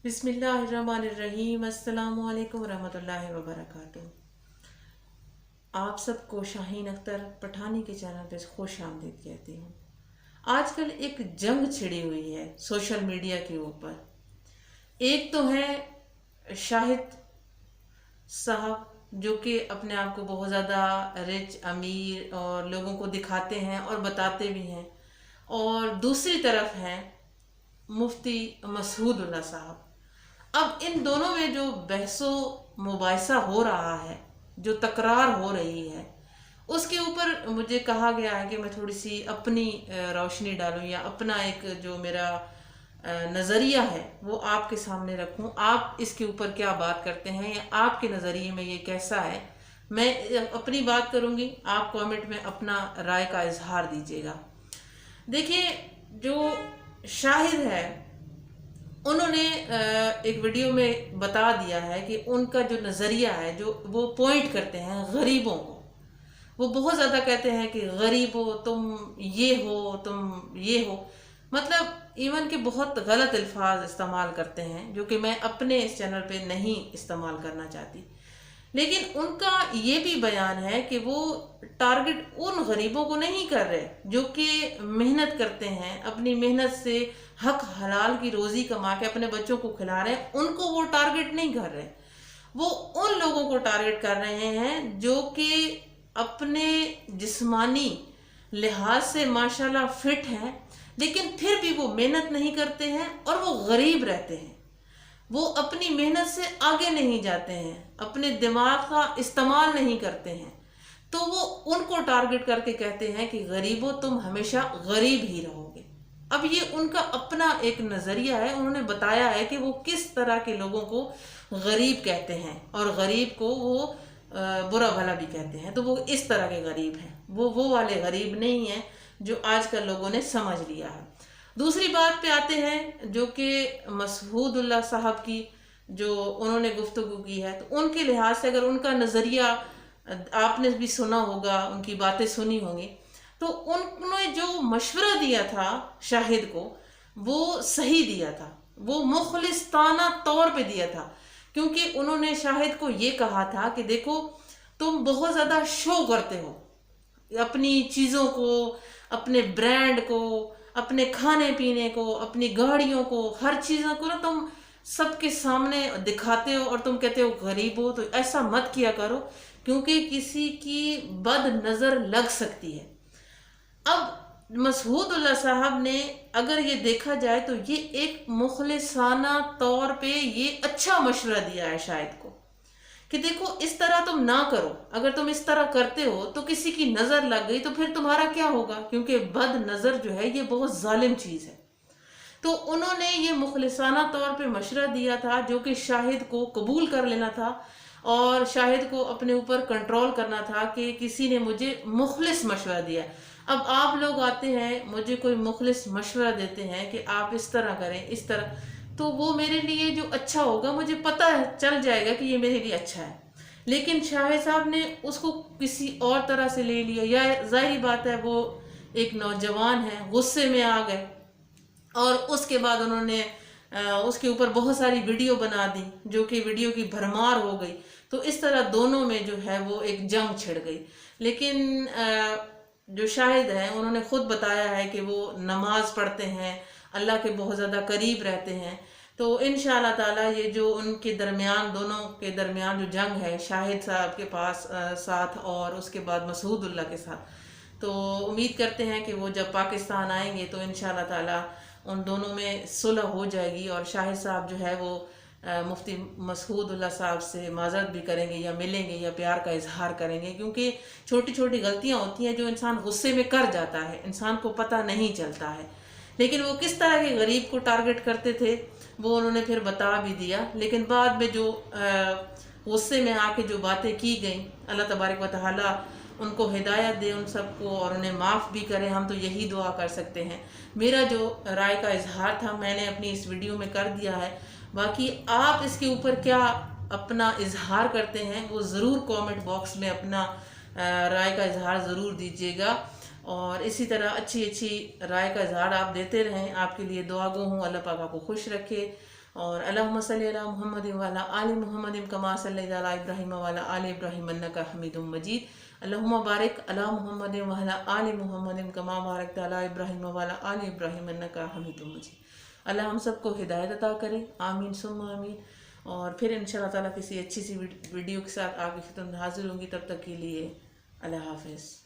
बिस्मिल्लाहिर्रहमानिर्रहीम अस्सलामु अलैकुम रहमतुल्लाहि व बरकातुहू। आप सबको शाहीन अख्तर पठानी के चैनल पे खुश आमदीद कहती हूँ। आजकल एक जंग छिड़ी हुई है सोशल मीडिया के ऊपर। एक तो है शाहिद साहब जो कि अपने आप को बहुत ज़्यादा रिच अमीर और लोगों को दिखाते हैं और बताते भी हैं, और दूसरी तरफ है मुफ्ती मसऊदुल्लाह साहब। अब इन दोनों में जो बहसो मुबाहिसा हो रहा है, जो तकरार हो रही है, उसके ऊपर मुझे कहा गया है कि मैं थोड़ी सी अपनी रोशनी डालूं या अपना एक जो मेरा नज़रिया है वो आपके सामने रखूं। आप इसके ऊपर क्या बात करते हैं या आपके नज़रिए में ये कैसा है। मैं अपनी बात करूंगी, आप कमेंट में अपना राय का इजहार दीजिएगा। देखिए, जो शाहिद है उन्होंने एक वीडियो में बता दिया है कि उनका जो नज़रिया है, जो वो पॉइंट करते हैं गरीबों को, वो बहुत ज़्यादा कहते हैं कि गरीब हो तुम, ये हो तुम, ये हो, मतलब इवन के बहुत गलत अल्फाज इस्तेमाल करते हैं जो कि मैं अपने इस चैनल पे नहीं इस्तेमाल करना चाहती। लेकिन उनका ये भी बयान है कि वो टारगेट उन गरीबों को नहीं कर रहे जो कि मेहनत करते हैं, अपनी मेहनत से हक हलाल की रोज़ी कमा के अपने बच्चों को खिला रहे हैं, उनको वो टारगेट नहीं कर रहे। वो उन लोगों को टारगेट कर रहे हैं जो कि अपने जिस्मानी लिहाज से माशाल्लाह फिट हैं, लेकिन फिर भी वो मेहनत नहीं करते हैं और वो गरीब रहते हैं। वो अपनी मेहनत से आगे नहीं जाते हैं, अपने दिमाग का इस्तेमाल नहीं करते हैं, तो वो उनको टारगेट करके कहते हैं कि गरीबों तुम हमेशा गरीब ही रहोगे। अब ये उनका अपना एक नज़रिया है, उन्होंने बताया है कि वो किस तरह के लोगों को गरीब कहते हैं और गरीब को वो बुरा भला भी कहते हैं। तो वो इस तरह के गरीब हैं, वो वाले गरीब नहीं हैं जो आजकल लोगों ने समझ लिया है। दूसरी बात पे आते हैं जो कि मसऊदुल्लाह साहब की जो उन्होंने गुफ्तगू की है, तो उनके लिहाज से अगर उनका नज़रिया आपने भी सुना होगा, उनकी बातें सुनी होंगी, तो उन्होंने जो मशवरा दिया था शाहिद को वो सही दिया था, वो मुखलिस्ताना तौर पे दिया था। क्योंकि उन्होंने शाहिद को ये कहा था कि देखो तुम बहुत ज़्यादा शो करते हो अपनी चीज़ों को, अपने ब्रांड को, अपने खाने पीने को, अपनी गाड़ियों को, हर चीज़ों को ना तुम सबके सामने दिखाते हो और तुम कहते हो गरीब हो। तो ऐसा मत किया करो क्योंकि किसी की बद नज़र लग सकती है। अब मसऊदुल्लाह साहब ने अगर ये देखा जाए तो ये एक मुखलिसाना तौर पे ये अच्छा मशवरा दिया है शाहिद को कि देखो इस तरह तुम ना करो, अगर तुम इस तरह करते हो तो किसी की नज़र लग गई तो फिर तुम्हारा क्या होगा, क्योंकि बद नज़र जो है ये बहुत जालिम चीज़ है। तो उन्होंने ये मुखलिसाना तौर पे मशवरा दिया था जो कि शाहिद को कबूल कर लेना था और शाहिद को अपने ऊपर कंट्रोल करना था कि किसी ने मुझे मुखलिस मशवरा दिया। अब आप लोग आते हैं मुझे कोई मुखलिस मशवरा देते हैं कि आप इस तरह करें, इस तरह, तो वो मेरे लिए जो अच्छा होगा मुझे पता है, चल जाएगा कि ये मेरे लिए अच्छा है। लेकिन शाहिद साहब ने उसको किसी और तरह से ले लिया, या जाहिर बात है वो एक नौजवान है, गुस्से में आ गए और उसके बाद उन्होंने उसके ऊपर बहुत सारी वीडियो बना दी जो कि वीडियो की भरमार हो गई। तो इस तरह दोनों में जो है वो एक जंग छिड़ गई। लेकिन जो शाहिद हैं उन्होंने खुद बताया है कि वो नमाज पढ़ते हैं, अल्लाह के बहुत ज़्यादा करीब रहते हैं। तो इंशाअल्लाह ताला ये जो उनके दरमियान, दोनों के दरमियान जो जंग है शाहिद साहब के पास साथ और उसके बाद मसऊदुल्लाह के साथ, तो उम्मीद करते हैं कि वो जब पाकिस्तान आएंगे तो इंशाअल्लाह ताला उन दोनों में सुलह हो जाएगी और शाहिद साहब जो है वो मुफ्ती मसऊदुल्लाह साहब से माज़रत भी करेंगे या मिलेंगे या प्यार का इजहार करेंगे। क्योंकि छोटी छोटी गलतियां होती हैं जो इंसान गुस्से में कर जाता है, इंसान को पता नहीं चलता है। लेकिन वो किस तरह के गरीब को टारगेट करते थे वो उन्होंने फिर बता भी दिया। लेकिन बाद में जो गुस्से में आके जो बातें की गई, अल्लाह तबारक व तआला उनको हिदायत दे उन सबको और उन्हें माफ़ भी करें, हम तो यही दुआ कर सकते हैं। मेरा जो राय का इजहार था मैंने अपनी इस वीडियो में कर दिया है। बाकी आप इसके ऊपर क्या अपना इजहार करते हैं वो ज़रूर कमेंट बॉक्स में अपना राय का इजहार ज़रूर दीजिएगा और इसी तरह अच्छी अच्छी राय का इजहार आप देते रहें। आपके लिए दुआ गो हूँ, अल्लाह पाक आपको खुश रखे। اور اللہم صلی علی محمد وعلی آل محمد کما صلیت علی ابراہیم وعلی آل ابراہیم انک حمید مجید اللہم بارک علی محمد وعلی آل محمد کما بارکت علی ابراہیم وعلی آل ابراہیم انک حمید مجید۔ اللہ ہم سب کو ہدایت عطا کرے، آمین ثم آمین۔ اور پھر انشاءاللہ تعالیٰ کسی اچھی سی ویڈیو کے ساتھ آپ کی خدمت میں حاضر ہوں گی، تب تک کے لیے اللہ حافظ۔